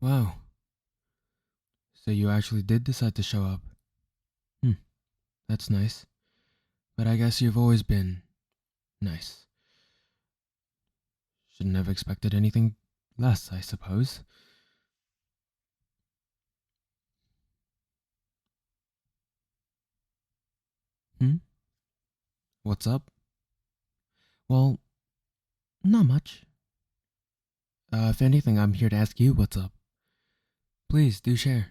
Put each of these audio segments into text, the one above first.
Wow. So you actually did decide to show up. Hmm, that's nice. But I guess you've always been nice. Shouldn't have expected anything less, I suppose. Hmm? What's up? Well, not much. If anything, I'm here to ask you what's up. Please do share.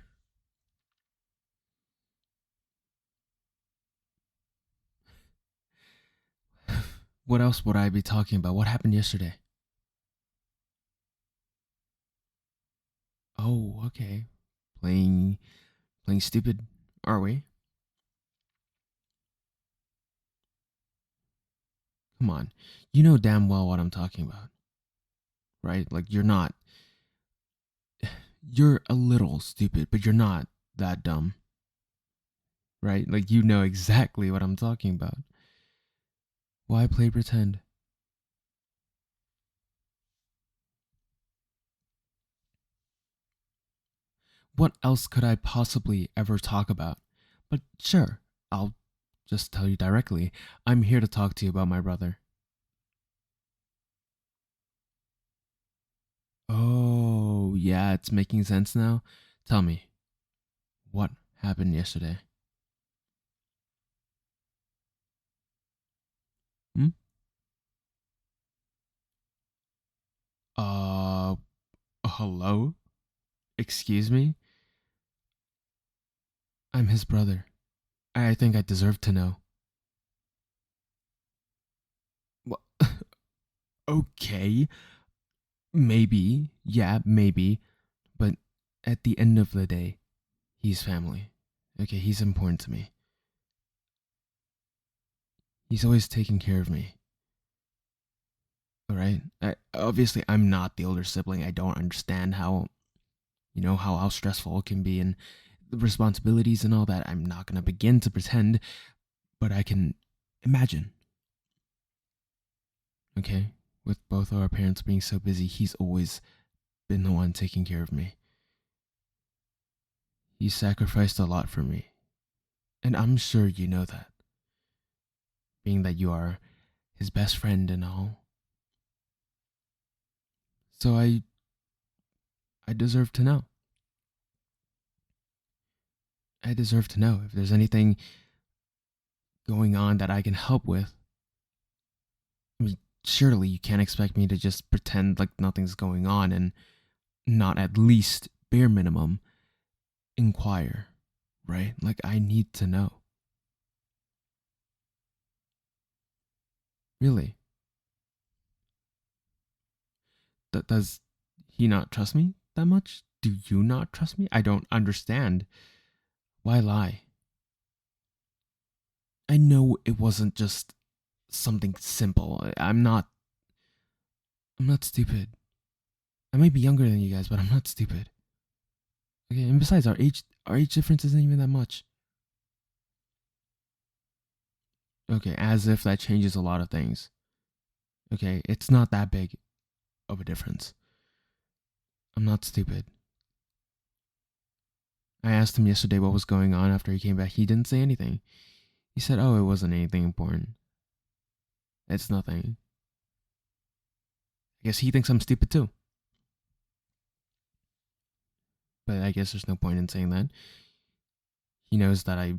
What else would I be talking about? What happened yesterday? Oh, okay. Playing playing stupid, are we? Come on. You know damn well what I'm talking about, right? Like you're a little stupid, but you're not that dumb, right? Like you know exactly what I'm talking about. Why play pretend? What else could I possibly ever talk about? But sure, I'll just tell you directly. I'm here to talk to you about my brother. Oh, yeah, it's making sense now. Tell me, what happened yesterday? Hmm? Uh, hello? Excuse me? I'm his brother. I think I deserve to know. What? Okay, maybe. Yeah, maybe. But at the end of the day, he's family. Okay, he's important to me. He's always taking care of me. All right. Obviously, I'm not the older sibling. I don't understand how, how stressful it can be and the responsibilities and all that. I'm not going to begin to pretend, but I can imagine. Okay. With both our parents being so busy, he's always been the one taking care of me. He's sacrificed a lot for me. And I'm sure you know that, being that you are his best friend and all. So I deserve to know. I deserve to know if there's anything going on that I can help with. I mean, surely you can't expect me to just pretend like nothing's going on and not at least bare minimum inquire, right? Like I need to know. Really? Does he not trust me that much? Do you not trust me? I don't understand. Why lie? I know it wasn't just something simple. I'm not stupid. I might be younger than you guys, but I'm not stupid. Okay, and besides our age difference isn't even that much. Okay, as if that changes a lot of things. Okay, it's not that big of a difference. I'm not stupid. I asked him yesterday what was going on after he came back. He didn't say anything. He said, "Oh, it wasn't anything important. It's nothing." I guess he thinks I'm stupid too. But I guess there's no point in saying that. He knows that I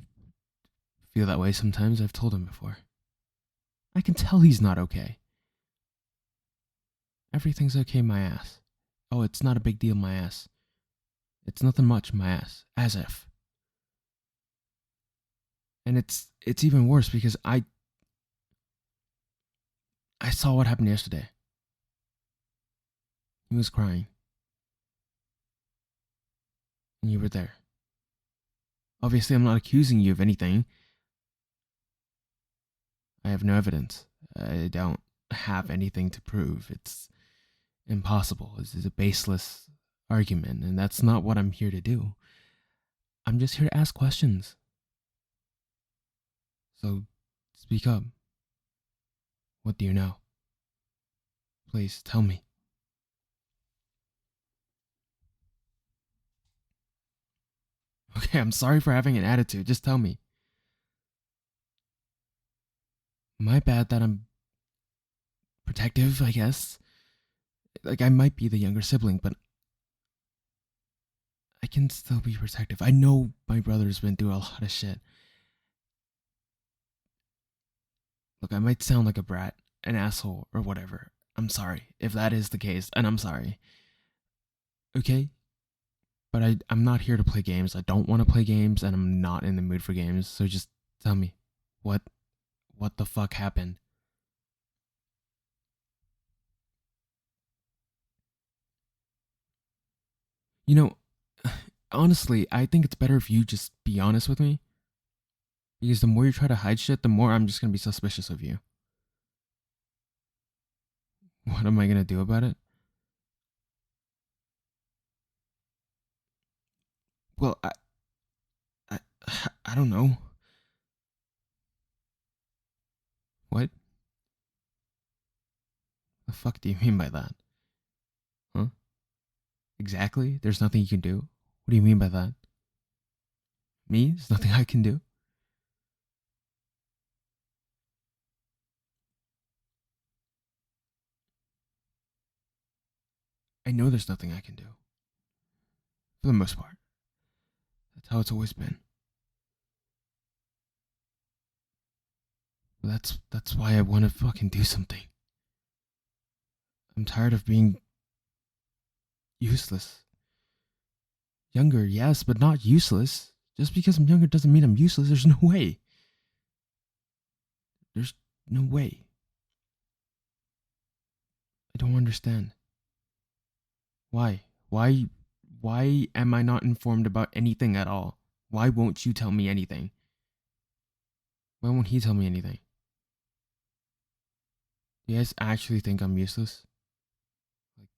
feel that way sometimes. I've told him before. I can tell he's not okay. Everything's okay, my ass. Oh, it's not a big deal, my ass. It's nothing much, my ass. As if. And it's even worse because I saw what happened yesterday. He was crying. And you were there. Obviously, I'm not accusing you of anything. I have no evidence. I don't have anything to prove. It's impossible. This is a baseless argument, and that's not what I'm here to do. I'm just here to ask questions. So, speak up. What do you know? Please tell me. Okay, I'm sorry for having an attitude. Just tell me. My bad that I'm protective, I guess. Like, I might be the younger sibling, but I can still be protective. I know my brother's been through a lot of shit. Look, I might sound like a brat, an asshole, or whatever. I'm sorry if that is the case, and I'm sorry. Okay? But I'm not here to play games. I don't want to play games, and I'm not in the mood for games. So just tell me, what, what the fuck happened? You know, honestly, I think it's better if you just be honest with me. Because the more you try to hide shit, the more I'm just gonna be suspicious of you. What am I gonna do about it? Well, I, I don't know. What the fuck do you mean by that? Huh? Exactly? There's nothing you can do? What do you mean by that? Me? There's nothing I can do? I know there's nothing I can do. For the most part. That's how it's always been. But that's why I want to fucking do something. I'm tired of being useless. Younger, yes, but not useless. Just because I'm younger doesn't mean I'm useless. There's no way. There's no way. I don't understand. Why? Why why am I not informed about anything at all? Why won't you tell me anything? Why won't he tell me anything? Do you guys actually think I'm useless? Like,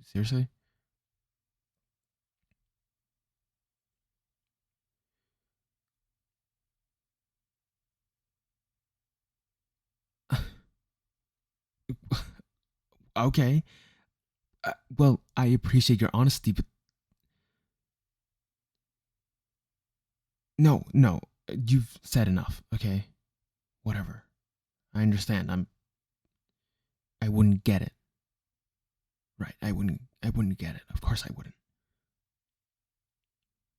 seriously? Okay. Well, I appreciate your honesty, but no, no. You've said enough, okay? Whatever. I understand. I wouldn't get it. Right. I wouldn't get it. Of course I wouldn't.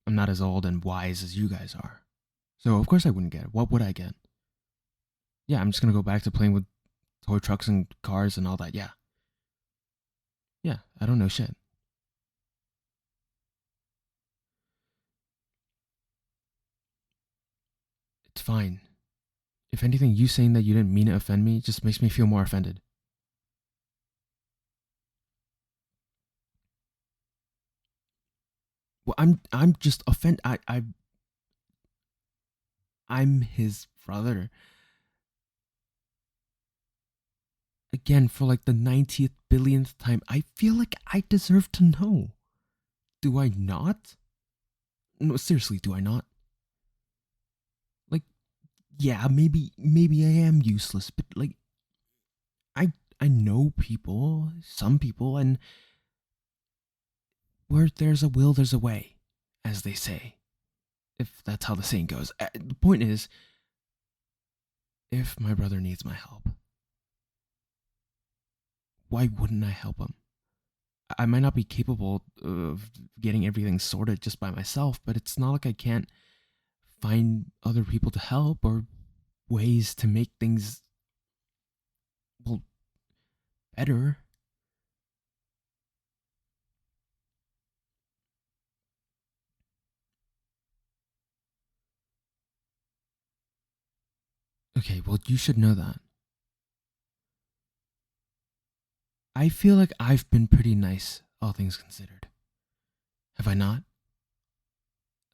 I'm not as old and wise as you guys are. So of course I wouldn't get it. What would I get? Yeah, I'm just gonna go back to playing with toy trucks and cars and all that. Yeah. Yeah, I don't know shit. It's fine. If anything, you saying that you didn't mean to offend me just makes me feel more offended. Well, I'm just offended. I'm his brother. Again, for like the 90th billionth time, I feel like I deserve to know. Do I not? No, seriously, do I not? Like, yeah, maybe I am useless, but like I know people, some people, and where there's a will, there's a way, as they say. If that's how the saying goes. The point is, if my brother needs my help, why wouldn't I help him? I might not be capable of getting everything sorted just by myself, but it's not like I can't find other people to help or ways to make things, well, better. Okay, well, you should know that. I feel like I've been pretty nice, all things considered. Have I not?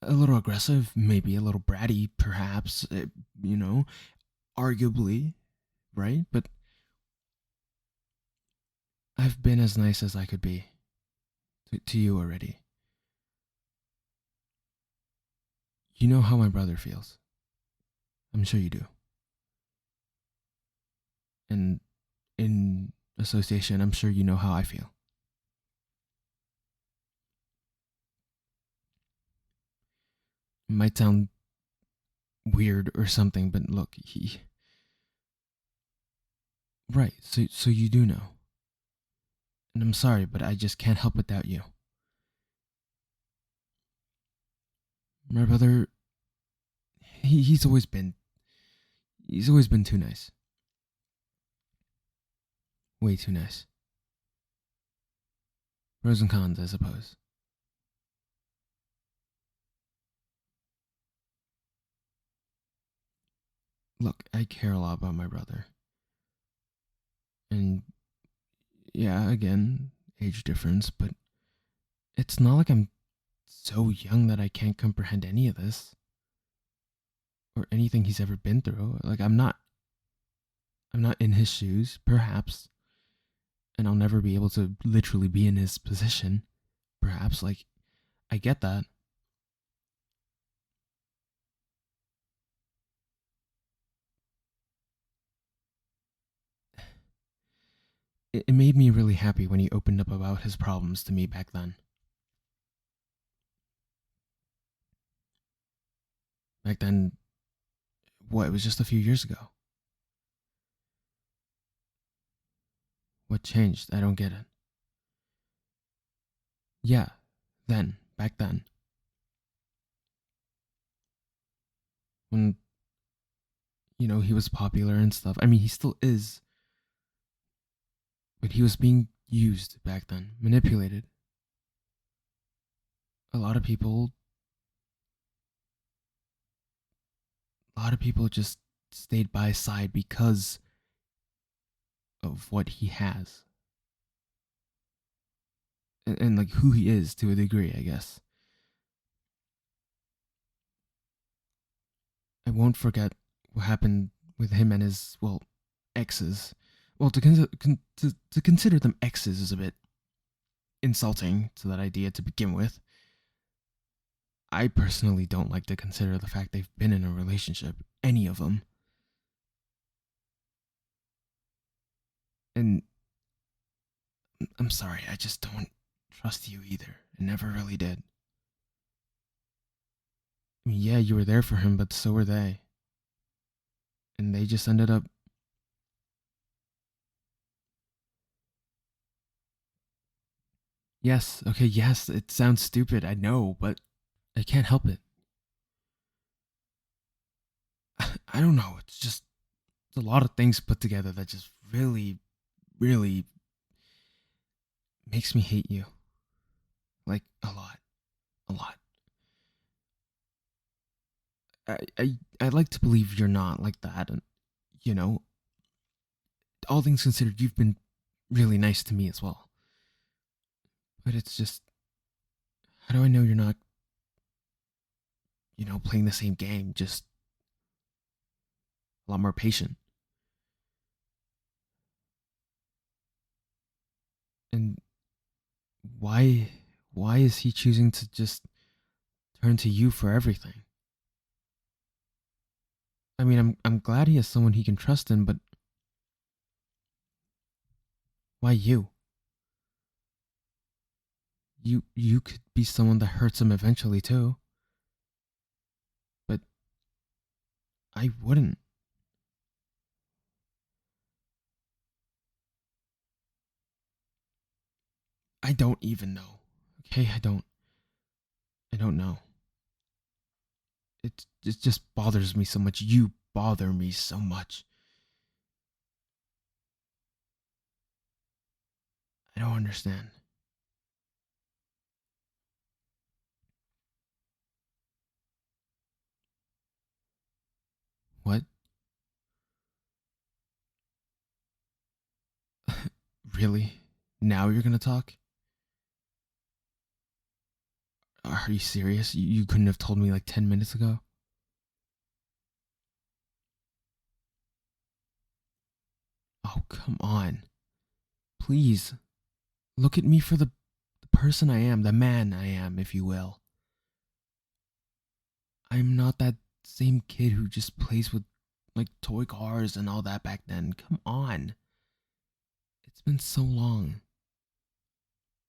A little aggressive, maybe a little bratty, perhaps, you know, arguably, right? But I've been as nice as I could be to you already. You know how my brother feels. I'm sure you do. And in association, I'm sure you know how I feel. might sound weird or something, but look, he. Right, so you do know. And I'm sorry, but I just can't help without you. My brother, he's always been. He's always been too nice. Way too nice. Pros and cons, I suppose. Look, I care a lot about my brother. And yeah, again, age difference, but it's not like I'm so young that I can't comprehend any of this or anything he's ever been through. Like I'm not in his shoes, perhaps, and I'll never be able to literally be in his position. Perhaps like I get that. It made me really happy when he opened up about his problems to me back then. Back then, what, it was just a few years ago. What changed? I don't get it. Yeah, back then, when, he was popular and stuff. I mean, he still is, but he was being used back then, manipulated. A lot of people, a lot of people just stayed by his side because of what he has. And like who he is to a degree, I guess. I won't forget what happened with him and his, well, exes. Well, to consider them exes is a bit insulting to that idea to begin with. I personally don't like to consider the fact they've been in a relationship, any of them. And I'm sorry, I just don't trust you either. I never really did. I mean, yeah, you were there for him, but so were they. And they just ended up. Yes, okay, yes, it sounds stupid, I know, but I can't help it. I don't know, it's just a lot of things put together that just really, really makes me hate you. Like, a lot. A lot. I like to believe you're not like that, and, you know, all things considered, you've been really nice to me as well. But it's just, how do I know you're not, playing the same game, just a lot more patient? And why, why is he choosing to just turn to you for everything? I mean, I'm glad he has someone he can trust in, but why you? You could be someone that hurts him eventually too. But I wouldn't. I don't even know. Okay, I don't know. It just bothers me so much. You bother me so much. I don't understand. What? Really? Now you're gonna talk? Are you serious? You couldn't have told me like 10 minutes ago? Oh, come on. Please. Look at me for the person I am, the man I am, if you will. I'm not that same kid who just plays with like toy cars and all that back then. Come on. It's been so long.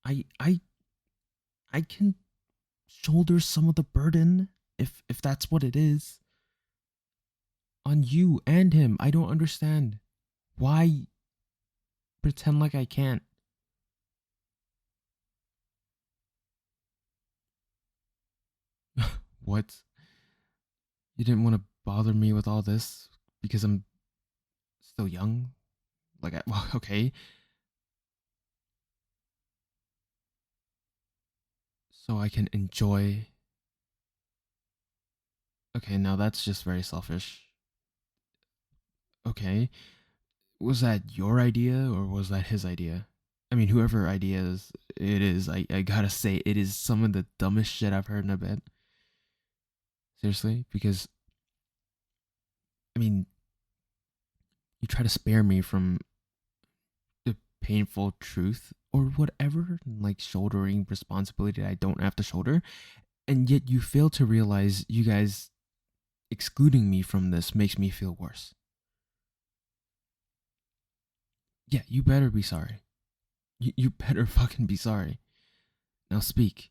I I I can shoulder some of the burden. If that's what it is, on you and him. I don't understand. Why pretend like I can't? What? You didn't want to bother me with all this because I'm still young? Well, okay. So I can enjoy. Okay, now that's just very selfish. Okay. Was that your idea or was that his idea? I mean, whoever ideas it is, I gotta say, it is some of the dumbest shit I've heard in a bit. Seriously, because I mean, you try to spare me from the painful truth or whatever, like shouldering responsibility that I don't have to shoulder, and yet you fail to realize you guys excluding me from this makes me feel worse. Yeah, you better be sorry. You better fucking be sorry. Now speak.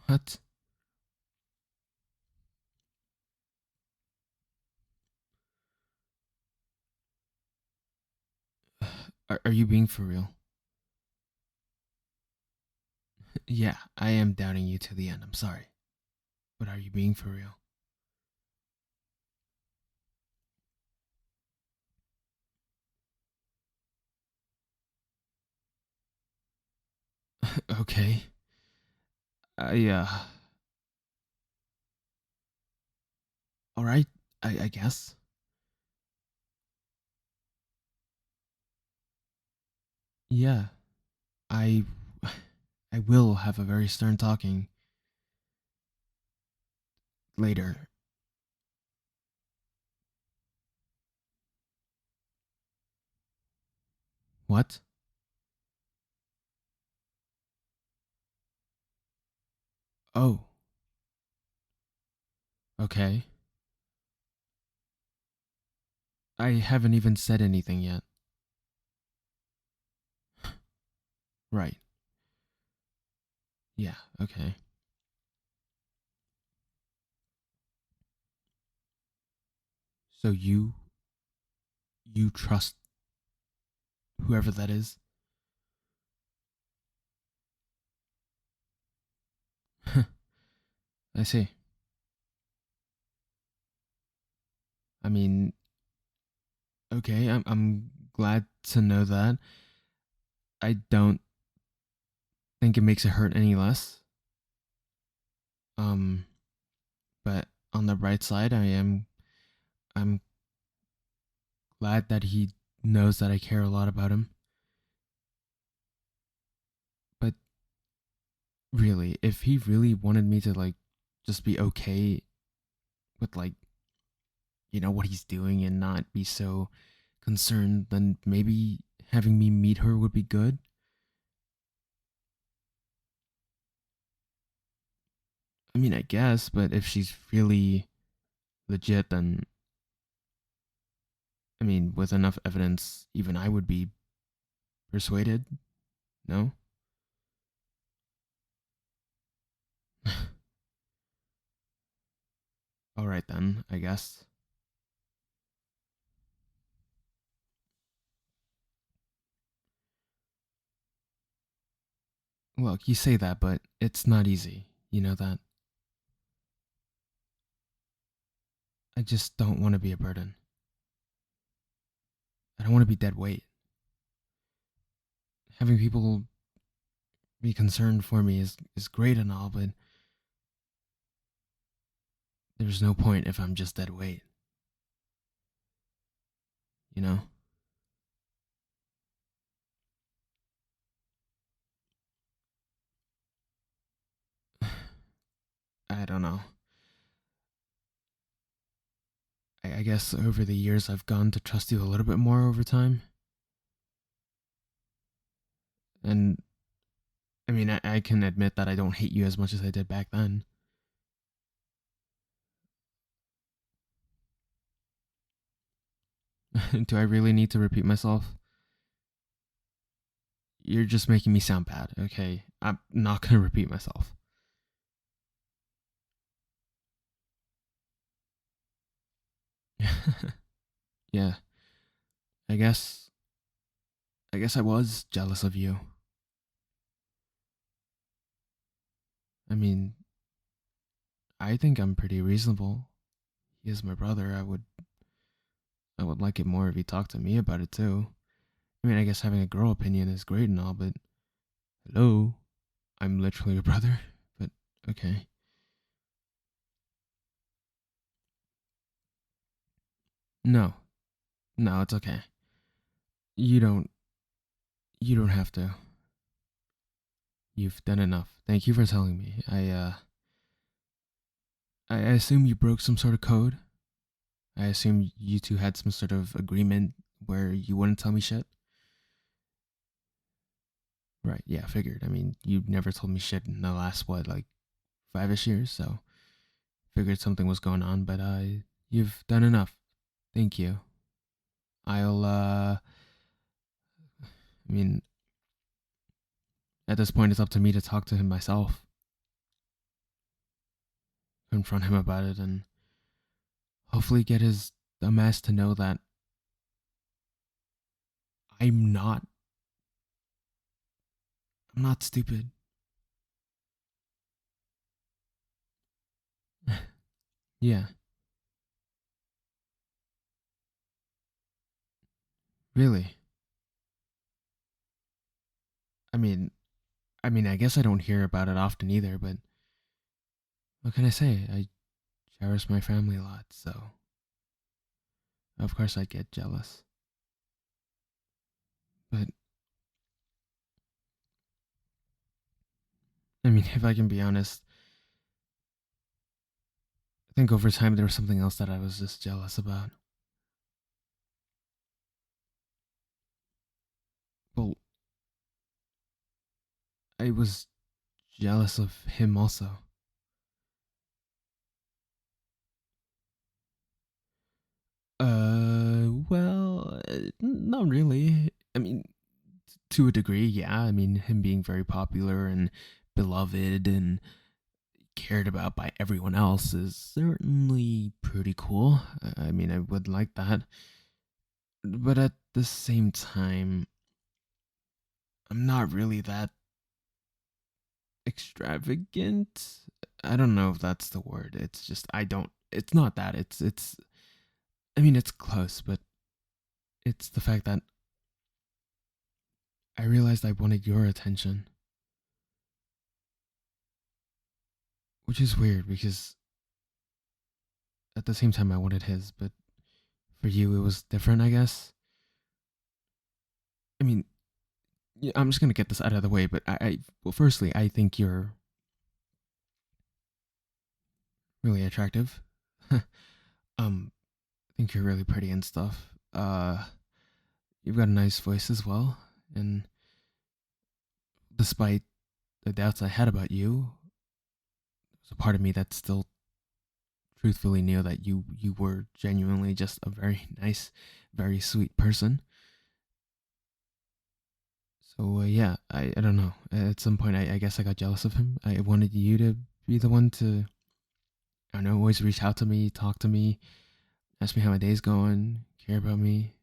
What? Are you being for real? Yeah, I am doubting you to the end. I'm sorry. But are you being for real? Okay. I. Alright, I guess. Yeah, I. I will have a very stern talking later. What? Oh, okay. I haven't even said anything yet. Right. Yeah, okay. So you trust whoever that is? I see. I mean, okay, I'm glad to know that. I don't think it makes it hurt any less. Um, but on the bright side, I'm glad that he knows that I care a lot about him. But really, if he really wanted me to like just be okay with like, what he's doing and not be so concerned, then maybe having me meet her would be good. I mean, I guess, but if she's really legit, then I mean, with enough evidence, even I would be persuaded. No? All right then, I guess. Look, you say that, but it's not easy. You know that. I just don't want to be a burden. I don't want to be dead weight. Having people be concerned for me is great and all, but there's no point if I'm just dead weight. You know? I don't know. I guess over the years I've gone to trust you a little bit more over time. And I mean, I can admit that I don't hate you as much as I did back then. Do I really need to repeat myself? You're just making me sound bad, okay? I'm not gonna repeat myself. Yeah, I guess I guess I was jealous of you. I mean, I think I'm pretty reasonable. He is my brother. I would like it more if he talked to me about it too. I mean, I guess having a girl opinion is great and all, but hello, I'm literally your brother. But okay. No, no, it's okay. You don't you don't have to. You've done enough. Thank you for telling me. I assume you broke some sort of code. I assume you two had some sort of agreement where you wouldn't tell me shit. Right, yeah, figured. I mean, you never told me shit in the last, what, like 5-ish years, so figured something was going on, but you've done enough. Thank you. I'll, I mean, at this point, it's up to me to talk to him myself, confront him about it, and hopefully get his dumbass to know that I'm not, I'm not stupid. Yeah, really. I mean, I guess I don't hear about it often either, but what can I say? I cherish my family a lot, so of course I get jealous. But I mean, if I can be honest, I think over time there was something else that I was just jealous about. Well, I was jealous of him also. Not really. I mean, to a degree, yeah. I mean, him being very popular and beloved and cared about by everyone else is certainly pretty cool. I mean, I would like that. But at the same time, I'm not really that extravagant. I don't know if that's the word. It's just I don't. It's not that. It's. I mean, it's close, but it's the fact that I realized I wanted your attention, which is weird because at the same time I wanted his, but for you it was different, I guess. I mean, yeah, I'm just gonna get this out of the way, but well, firstly, I think you're really attractive. I think you're really pretty and stuff. You've got a nice voice as well, and despite the doubts I had about you, there's a part of me that still truthfully knew that you were genuinely just a very nice, very sweet person. So yeah, I don't know. At some point, I guess I got jealous of him. I wanted you to be the one to, I don't know, always reach out to me, talk to me, ask me how my day's going, care about me.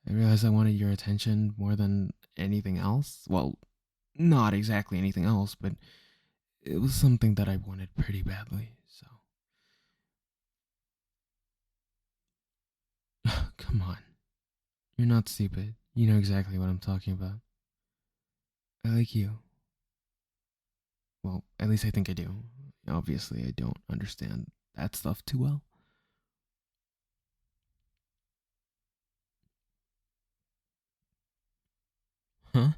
I realized I wanted your attention more than anything else. Well, not exactly anything else, but it was something that I wanted pretty badly. So come on, you're not stupid. You know exactly what I'm talking about. I like you. Well, at least I think I do. Obviously, I don't understand that stuff too well. Huh?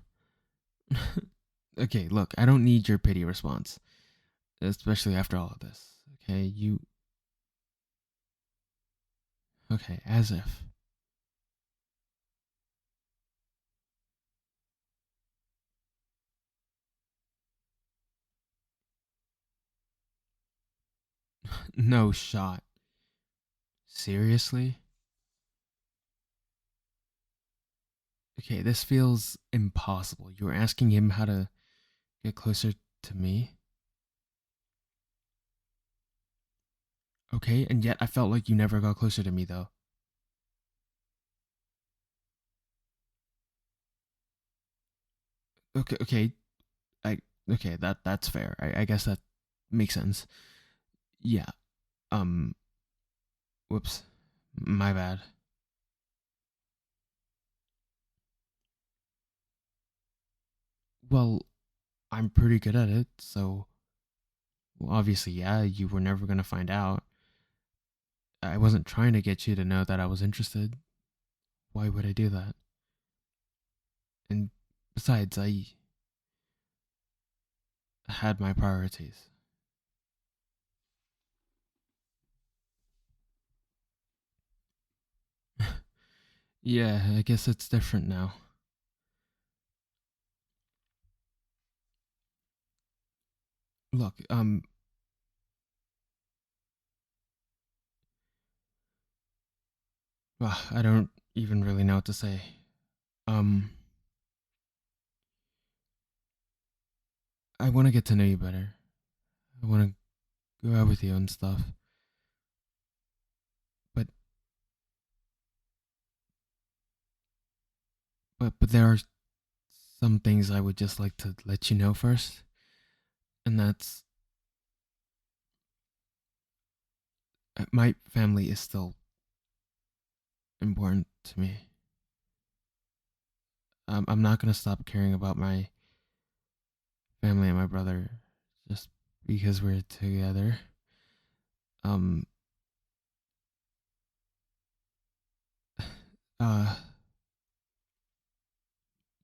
Okay, look, I don't need your pity response, especially after all of this. Okay, okay, as if. No shot. Seriously? Okay, this feels impossible. You were asking him how to get closer to me? Okay, and yet I felt like you never got closer to me, though. Okay, okay, I okay, that's fair. I guess that makes sense. Yeah. Um. Whoops. My bad. Well, I'm pretty good at it, so well, obviously, yeah, you were never gonna find out. I wasn't trying to get you to know that I was interested. Why would I do that? And besides, I had my priorities. Yeah, I guess it's different now. Look, I don't even really know what to say. Um, I want to get to know you better. I want to go out with you and stuff. But but there are some things I would just like to let you know first, and that's my family is still important to me. I'm not gonna stop caring about my family and my brother just because we're together. Um, uh,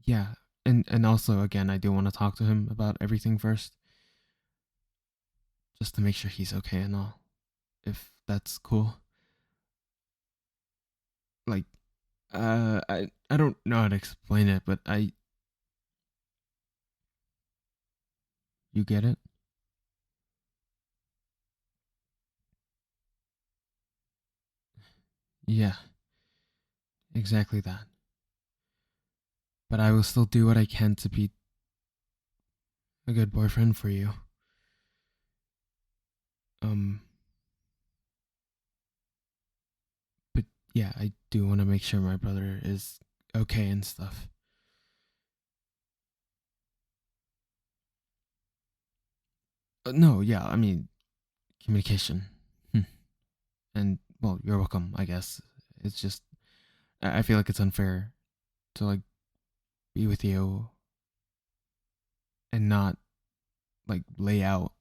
yeah, and also again, I do want to talk to him about everything first, just to make sure he's okay and all. If that's cool. Like, I don't know how to explain it, but you get it? Yeah, exactly that. But I will still do what I can to be a good boyfriend for you. Um, but yeah, I do want to make sure my brother is okay and stuff. No, yeah, I mean communication. Hmm. And well, you're welcome. I guess it's just I feel like it's unfair to like be with you and not like lay out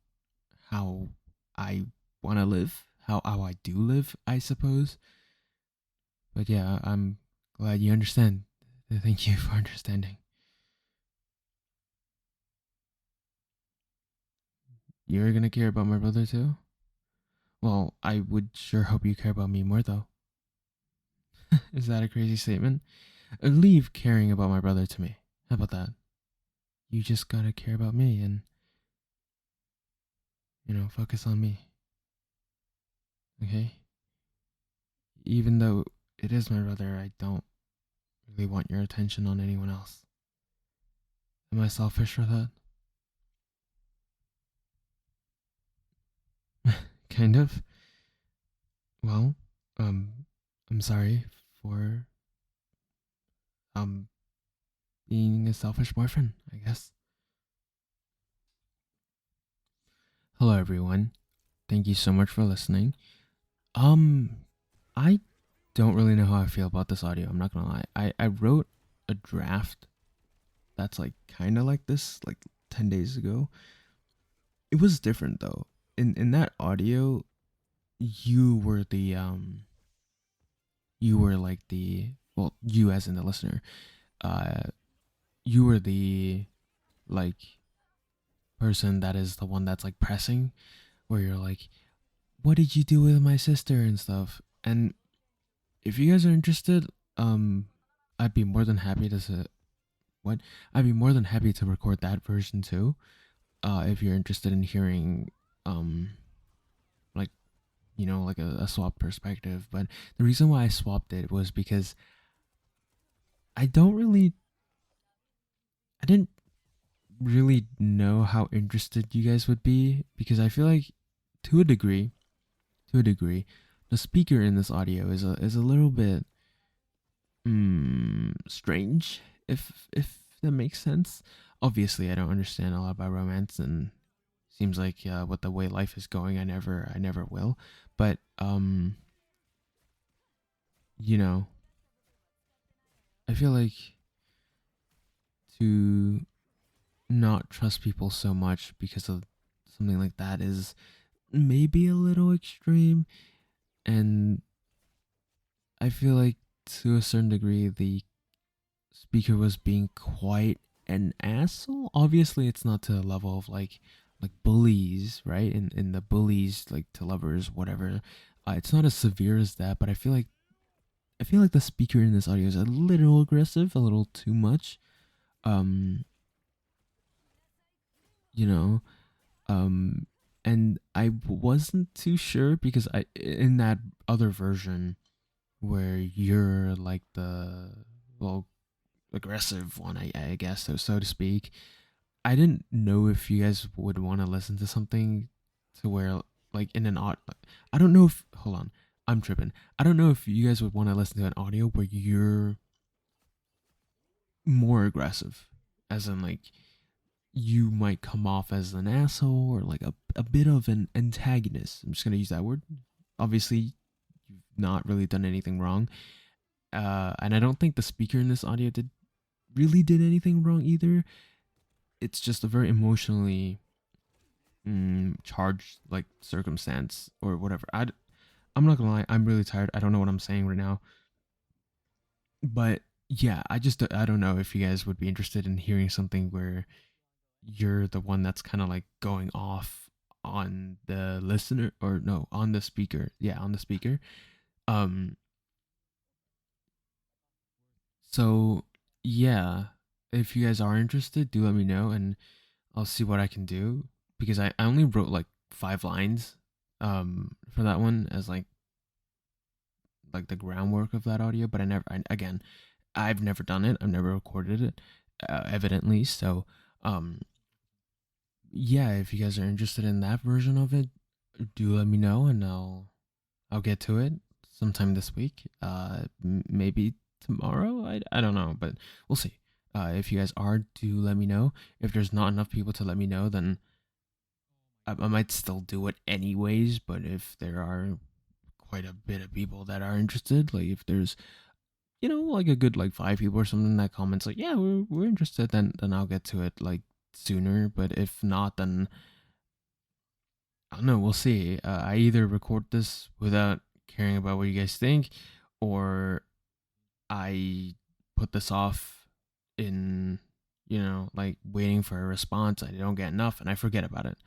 how I want to live, how I do live, I suppose. But yeah, I'm glad you understand. Thank you for understanding. You're gonna care about my brother too? Well, I would sure hope you care about me more though. Is that a crazy statement? Leave caring about my brother to me. How about that? You just gotta care about me and, focus on me. Okay? Even though it is my brother, I don't really want your attention on anyone else. Am I selfish for that? Kind of. Well, um, I'm sorry for um being a selfish boyfriend, I guess. Hello everyone. Thank you so much for listening. Um I don't really know how I feel about this audio, I'm not gonna lie. I wrote a draft that's like kinda like this, like 10 days ago. It was different though. In that audio, you were the you were like the well, you as in the listener, uh you were the like person that is the one that's like pressing, where you're like, what did you do with my sister and stuff. And if you guys are interested, um I'd be more than happy to what I'd be more than happy to record that version too, if you're interested in hearing um like like a swapped perspective. But the reason why I swapped it was because I don't really, I didn't really know how interested you guys would be because I feel like, to a degree, to a degree, the speaker in this audio is a little bit strange, if that makes sense. Obviously, I don't understand a lot about romance, and seems like with the way life is going, I never will. But you know, I feel like to not trust people so much because of something like that is maybe a little extreme, and I feel like to a certain degree the speaker was being quite an asshole. Obviously, it's not to the level of like bullies, right? In the bullies like to lovers, whatever. It's not as severe as that, but I feel like the speaker in this audio is a little aggressive, a little too much. Um, you know, um, and I wasn't too sure because I in that other version where you're like the well aggressive one, I guess so to speak. I didn't know if you guys would want to listen to something to where like in an odd. I don't know if hold on, I'm tripping. I don't know if you guys would want to listen to an audio where you're more aggressive, as in like you might come off as an asshole or like a bit of an antagonist. I'm just gonna use that word. Obviously, you've not really done anything wrong. And I don't think the speaker in this audio did anything wrong either. It's just a very emotionally charged like circumstance or whatever. I'm not gonna lie, I'm really tired. I don't know what I'm saying right now, but yeah, I don't know if you guys would be interested in hearing something where you're the one that's kind of like going off on the listener or no on the speaker. Yeah, on the speaker. Um. So yeah, if you guys are interested, do let me know and I'll see what I can do because I only wrote like 5 lines for that one as like the groundwork of that audio, but again, I've never done it. I've never recorded it, evidently. So, um, yeah, if you guys are interested in that version of it, do let me know, and I'll get to it sometime this week. Maybe tomorrow. I don't know, but we'll see. If you guys are, do let me know. If there's not enough people to let me know, then I might still do it anyways. But if there are quite a bit of people that are interested, like if there's like a good like 5 people or something that comments like yeah we're interested, then I'll get to it like sooner. But if not, then I don't know, we'll see. I either record this without caring about what you guys think, or I put this off in like waiting for a response. I don't get enough and I forget about it.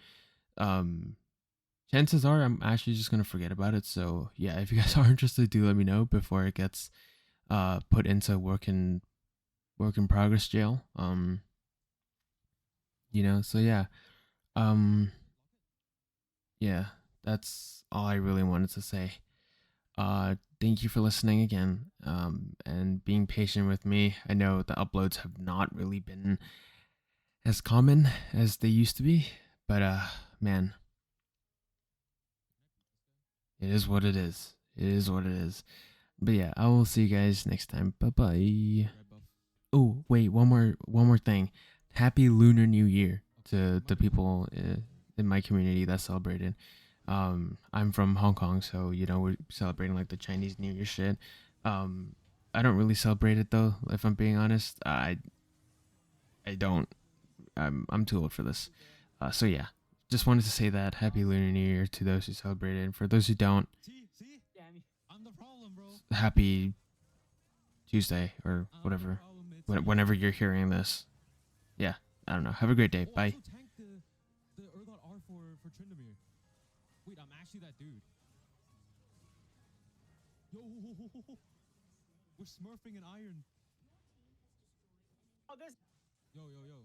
um Chances are I'm actually just gonna forget about it. So yeah, if you guys are interested, do let me know before it gets put into work in progress jail. So yeah. Um yeah, that's all I really wanted to say. Thank you for listening again. And being patient with me. I know the uploads have not really been as common as they used to be, but man, it is what it is. It is what it is. But yeah, I will see you guys next time. Bye bye. Oh wait, one more thing. Happy Lunar New Year to the people in my community that celebrated. I'm from Hong Kong, so we're celebrating like the Chinese New Year shit. Um, I don't really celebrate it though. If I'm being honest, I don't. I'm too old for this. So yeah, just wanted to say that Happy Lunar New Year to those who celebrate it, and for those who don't, Happy Tuesday or whatever, whenever you're hearing this. Yeah, I don't know. Have a great day. Bye. We're smurfing an iron. Yo, yo, yo.